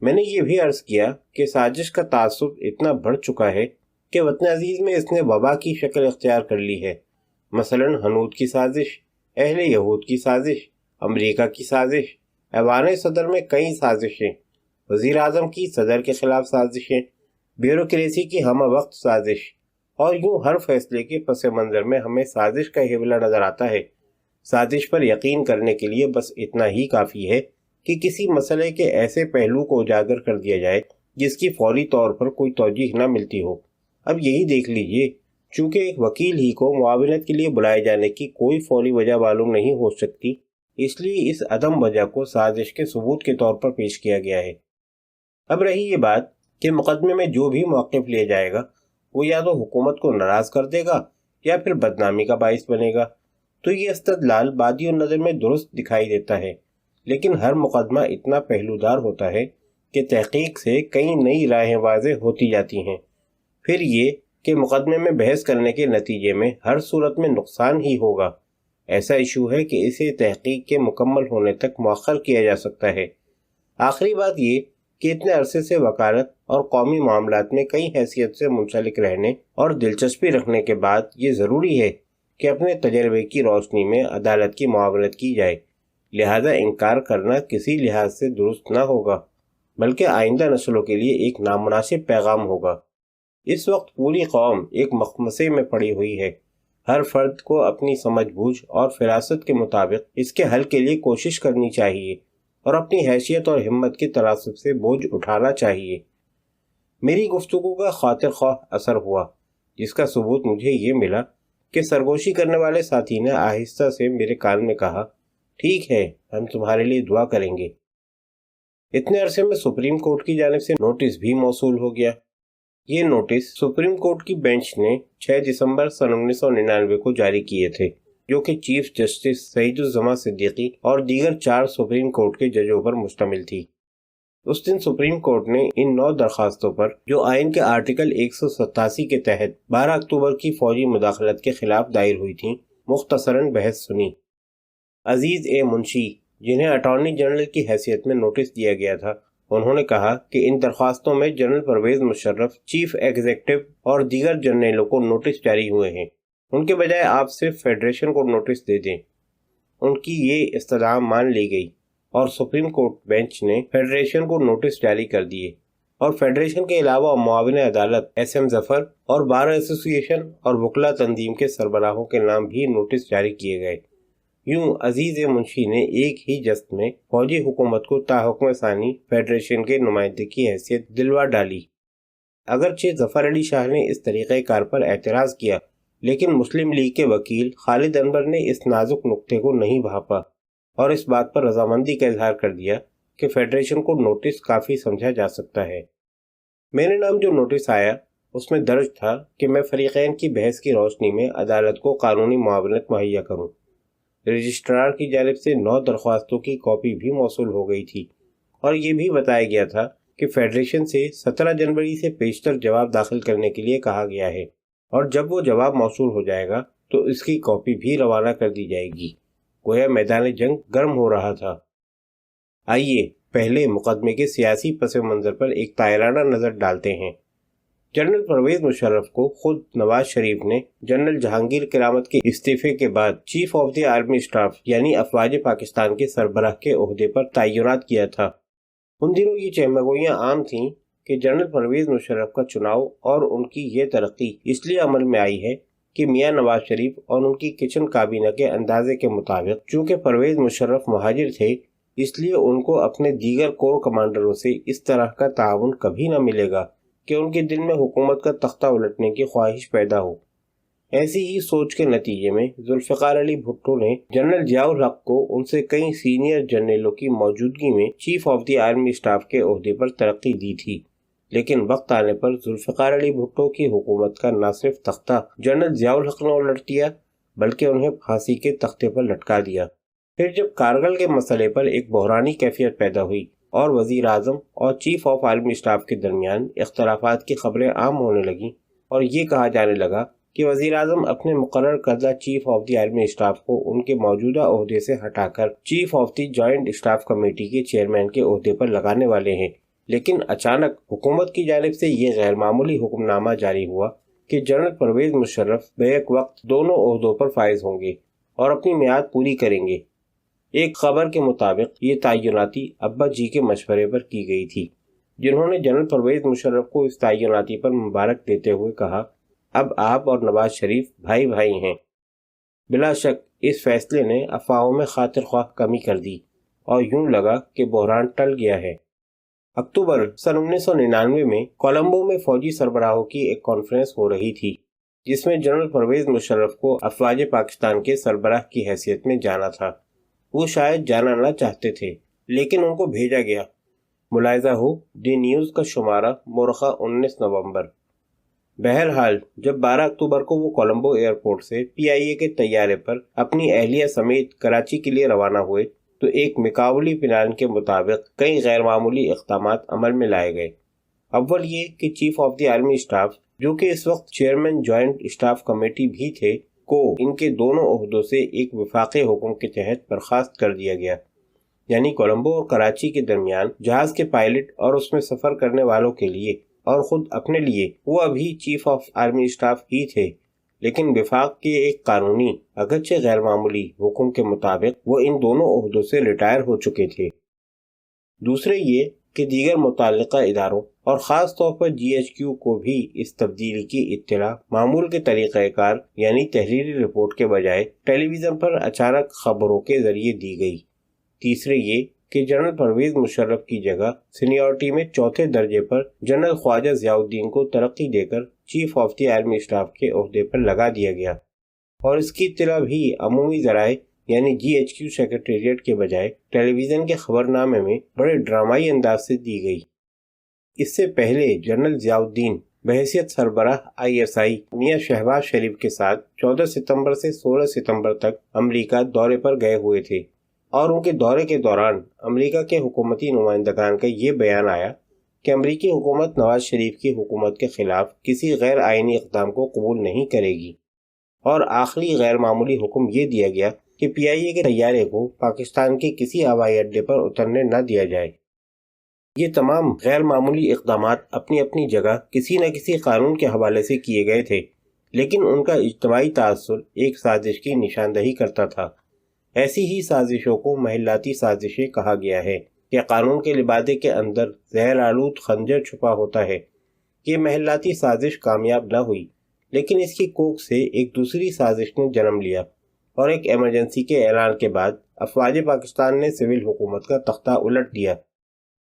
میں نے یہ بھی عرض کیا کہ سازش کا تعصب اتنا بڑھ چکا ہے کہ وطن عزیز میں اس نے وبا کی شکل اختیار کر لی ہے۔ مثلاً ہنود کی سازش، اہل یہود کی سازش، امریکہ کی سازش، ایوان صدر میں کئی سازشیں، وزیر اعظم کی صدر کے خلاف سازشیں، بیوروکریسی کی ہمہ وقت سازش، اور یوں ہر فیصلے کے پس منظر میں ہمیں سازش کا حوالہ نظر آتا ہے۔ سازش پر یقین کرنے کے لیے بس اتنا ہی کافی ہے کہ کسی مسئلے کے ایسے پہلو کو اجاگر کر دیا جائے جس کی فوری طور پر کوئی توجیہ نہ ملتی ہو۔ اب یہی دیکھ لیجئے، چونکہ ایک وکیل ہی کو معاونت کے لیے بلائے جانے کی کوئی فوری وجہ معلوم نہیں ہو سکتی، اس لیے اس عدم وجہ کو سازش کے ثبوت کے طور پر پیش کیا گیا ہے۔ اب رہی یہ بات کہ مقدمے میں جو بھی موقف لیا جائے گا وہ یا تو حکومت کو ناراض کر دے گا یا پھر بدنامی کا باعث بنے گا، تو یہ استدلال بادی النظر میں درست دکھائی دیتا ہے، لیکن ہر مقدمہ اتنا پہلودار ہوتا ہے کہ تحقیق سے کئی نئی راہیں واضح ہوتی جاتی ہیں۔ پھر یہ کہ مقدمے میں بحث کرنے کے نتیجے میں ہر صورت میں نقصان ہی ہوگا۔ ایسا ایشو ہے کہ اسے تحقیق کے مکمل ہونے تک مؤخر کیا جا سکتا ہے۔ آخری بات یہ کہ اتنے عرصے سے وکالت اور قومی معاملات میں کئی حیثیت سے منسلک رہنے اور دلچسپی رکھنے کے بعد یہ ضروری ہے کہ اپنے تجربے کی روشنی میں عدالت کی معاونت کی جائے، لہذا انکار کرنا کسی لحاظ سے درست نہ ہوگا، بلکہ آئندہ نسلوں کے لیے ایک نامناسب پیغام ہوگا۔ اس وقت پوری قوم ایک مخمصے میں پڑی ہوئی ہے۔ ہر فرد کو اپنی سمجھ بوجھ اور فراست کے مطابق اس کے حل کے لیے کوشش کرنی چاہیے اور اپنی حیثیت اور ہمت کے تناسب سے بوجھ اٹھانا چاہیے۔ میری گفتگو کا خاطر خواہ اثر ہوا، جس کا ثبوت مجھے یہ ملا کہ سرگوشی کرنے والے ساتھی نے آہستہ سے میرے کان میں کہا، ٹھیک ہے، ہم تمہارے لیے دعا کریں گے۔ اتنے عرصے میں سپریم کورٹ کی جانب سے نوٹس بھی موصول ہو گیا۔ یہ نوٹس سپریم کورٹ کی بینچ نے 6 دسمبر سن 1999 کو جاری کیے تھے، جو کہ چیف جسٹس سعید الزماں صدیقی اور دیگر 4 سپریم کورٹ کے ججوں پر مشتمل تھی۔ اس دن سپریم کورٹ نے ان 9 درخواستوں پر جو آئین کے آرٹیکل 187 کے تحت 12 اکتوبر کی فوجی مداخلت کے خلاف دائر ہوئی تھیں، مختصراً بحث سنی۔ عزیز اے منشی، جنہیں اٹارنی جنرل کی حیثیت میں نوٹس دیا گیا تھا، انہوں نے کہا کہ ان درخواستوں میں general Pervez Musharraf, chief executive اور دیگر جرنیلوں کو نوٹس جاری ہوئے ہیں۔ ان کے بجائے آپ صرف فیڈریشن کو نوٹس دے دیں۔ ان کی یہ استدعا مان لی گئی اور سپریم کورٹ بینچ نے فیڈریشن کو نوٹس جاری کر دیے، اور فیڈریشن کے علاوہ معاون عدالت ایس ایم ظفر اور بار ایسوسی ایشن اور وکلا تنظیم کے سربراہوں کے نام بھی نوٹس جاری کیے گئے۔ یوں عزیز منشی نے ایک ہی جست میں فوجی حکومت کو تاحکم ثانی فیڈریشن کے نمائندے کی حیثیت دلوا ڈالی۔ اگرچہ ظفر علی شاہ نے اس طریقہ کار پر اعتراض کیا، لیکن مسلم لیگ کے وکیل خالد انور نے اس نازک نقطے کو نہیں بھانپا اور اس بات پر رضامندی کا اظہار کر دیا کہ فیڈریشن کو نوٹس کافی سمجھا جا سکتا ہے۔ میرے نام جو نوٹس آیا اس میں درج تھا کہ میں فریقین کی بحث کی روشنی میں عدالت کو قانونی معاونت مہیا کروں۔ رجسٹرار کی جانب سے 9 درخواستوں کی کاپی بھی موصول ہو گئی تھی، اور یہ بھی بتایا گیا تھا کہ فیڈریشن سے 17 جنوری سے پیشتر جواب داخل کرنے کے لیے کہا گیا ہے، اور جب وہ جواب موصول ہو جائے گا تو اس کی کاپی بھی روانہ کر دی جائے گی۔ گویا میدان جنگ گرم ہو رہا تھا۔ آئیے پہلے مقدمے کے سیاسی پس منظر پر ایک طائرانہ نظر ڈالتے ہیں۔ جنرل پرویز مشرف کو خود نواز شریف نے جنرل جہانگیر کرامت کے استعفے کے بعد chief of the army staff یعنی افواج پاکستان کے سربراہ کے عہدے پر تعینات کیا تھا۔ ان دنوں یہ چہمگوئیاں عام تھیں کہ جنرل پرویز مشرف کا چناؤ اور ان کی یہ ترقی اس لیے عمل میں آئی ہے کہ میاں نواز شریف اور ان کی کچن کابینہ کے اندازے کے مطابق چونکہ پرویز مشرف مہاجر تھے، اس لیے ان کو اپنے دیگر کور کمانڈروں سے اس طرح کا تعاون کبھی نہ ملے گا کہ ان کے دل میں حکومت کا تختہ الٹنے کی خواہش پیدا ہو۔ ایسی ہی سوچ کے نتیجے میں ذوالفقار علی بھٹو نے جنرل ضیاء الحق کو ان سے کئی سینئر جنرلوں کی موجودگی میں chief of the army staff کے عہدے پر ترقی دی تھی، لیکن وقت آنے پر ذوالفقار علی بھٹو کی حکومت کا نہ صرف تختہ جنرل ضیاء الحق نے الٹ دیا بلکہ انہیں پھانسی کے تختے پر لٹکا دیا۔ پھر جب کارگل کے مسئلے پر ایک بحرانی کیفیت پیدا ہوئی اور وزیر اعظم اور چیف آف آرمی اسٹاف کے درمیان اختلافات کی خبریں عام ہونے لگیں اور یہ کہا جانے لگا کہ وزیر اعظم اپنے مقرر کردہ chief of the army staff کو ان کے موجودہ عہدے سے ہٹا کر chief of the joint staff committee کے چیئرمین کے عہدے پر لگانے والے ہیں، لیکن اچانک حکومت کی جانب سے یہ غیر معمولی حکم نامہ جاری ہوا کہ جنرل پرویز مشرف بیک وقت دونوں عہدوں پر فائز ہوں گے اور اپنی میعاد پوری کریں گے۔ ایک خبر کے مطابق یہ تعیناتی ابا جی کے مشورے پر کی گئی تھی، جنہوں نے جنرل پرویز مشرف کو اس تعیناتی پر مبارک دیتے ہوئے کہا، اب آپ اور نواز شریف بھائی بھائی ہیں۔ بلا شک اس فیصلے نے افواہوں میں خاطر خواہ کمی کر دی اور یوں لگا کہ بحران ٹل گیا ہے۔ اکتوبر سن 1999 میں کولمبو میں فوجی سربراہوں کی ایک کانفرنس ہو رہی تھی، جس میں جنرل پرویز مشرف کو افواج پاکستان کے سربراہ کی حیثیت میں جانا تھا۔ وہ شاید جانا نہ چاہتے تھے، لیکن ان کو بھیجا گیا۔ ملاحظہ ہو دی نیوز کا شمارہ مورخہ 19 نومبر۔ بہرحال جب 12 اکتوبر کو وہ کولمبو ایئرپورٹ سے PIA کے طیارے پر اپنی اہلیہ سمیت کراچی کے لیے روانہ ہوئے تو ایک مکاولی پلان کے مطابق کئی غیر معمولی اقدامات عمل میں لائے گئے۔ اول یہ کہ chief of the army staff, جو کہ اس وقت چیئرمین جوائنٹ اسٹاف کمیٹی بھی تھے، کو ان کے دونوں عہدوں سے ایک وفاقی حکم کے تحت برخاست کر دیا گیا، یعنی کولمبو اور کراچی کے درمیان جہاز کے پائلٹ اور اس میں سفر کرنے والوں کے لیے اور خود اپنے لیے وہ ابھی چیف آف آرمی اسٹاف ہی تھے، لیکن وفاق کے ایک قانونی اگرچہ غیر معمولی حکم کے مطابق وہ ان دونوں عہدوں سے ریٹائر ہو چکے تھے۔ دوسرے یہ کہ دیگر متعلقہ اداروں اور خاص طور پر GHQ کو بھی اس تبدیلی کی اطلاع معمول کے طریقہ کار یعنی تحریری رپورٹ کے بجائے ٹیلی ویژن پر اچانک خبروں کے ذریعے دی گئی۔ تیسرے یہ کہ جنرل پرویز مشرف کی جگہ سینیورٹی میں چوتھے درجے پر جنرل خواجہ ضیاء الدین کو ترقی دے کر chief of the army staff کے عہدے پر لگا دیا گیا، اور اس کی اطلاع بھی عمومی ذرائع یعنی GHQ سیکریٹریٹ کے بجائے ٹیلی ویژن کے خبرنامے میں بڑے ڈرامائی انداز سے دی گئی۔ اس سے پہلے جنرل ضیاء الدین بحیثیت سربراہ ISI میاں شہباز شریف کے ساتھ 14 ستمبر سے 16 ستمبر تک امریکہ دورے پر گئے ہوئے تھے، اور ان کے دورے کے دوران امریکہ کے حکومتی نمائندگان کا یہ بیان آیا کہ امریکی حکومت نواز شریف کی حکومت کے خلاف کسی غیر آئینی اقدام کو قبول نہیں کرے گی، اور آخری غیر معمولی حکم یہ دیا گیا کہ PIA کے طیارے کو پاکستان کے کسی ہوائی اڈے پر اترنے نہ دیا جائے۔ یہ تمام غیر معمولی اقدامات اپنی اپنی جگہ کسی نہ کسی قانون کے حوالے سے کیے گئے تھے، لیکن ان کا اجتماعی تاثر ایک سازش کی نشاندہی کرتا تھا۔ ایسی ہی سازشوں کو محلاتی سازشیں کہا گیا ہے کہ قانون کے لبادے کے اندر زہر آلود خنجر چھپا ہوتا ہے۔ یہ محلاتی سازش کامیاب نہ ہوئی، لیکن اس کی کوکھ سے ایک دوسری سازش نے جنم لیا، اور ایک ایمرجنسی کے اعلان کے بعد افواج پاکستان نے سول حکومت کا تختہ الٹ دیا۔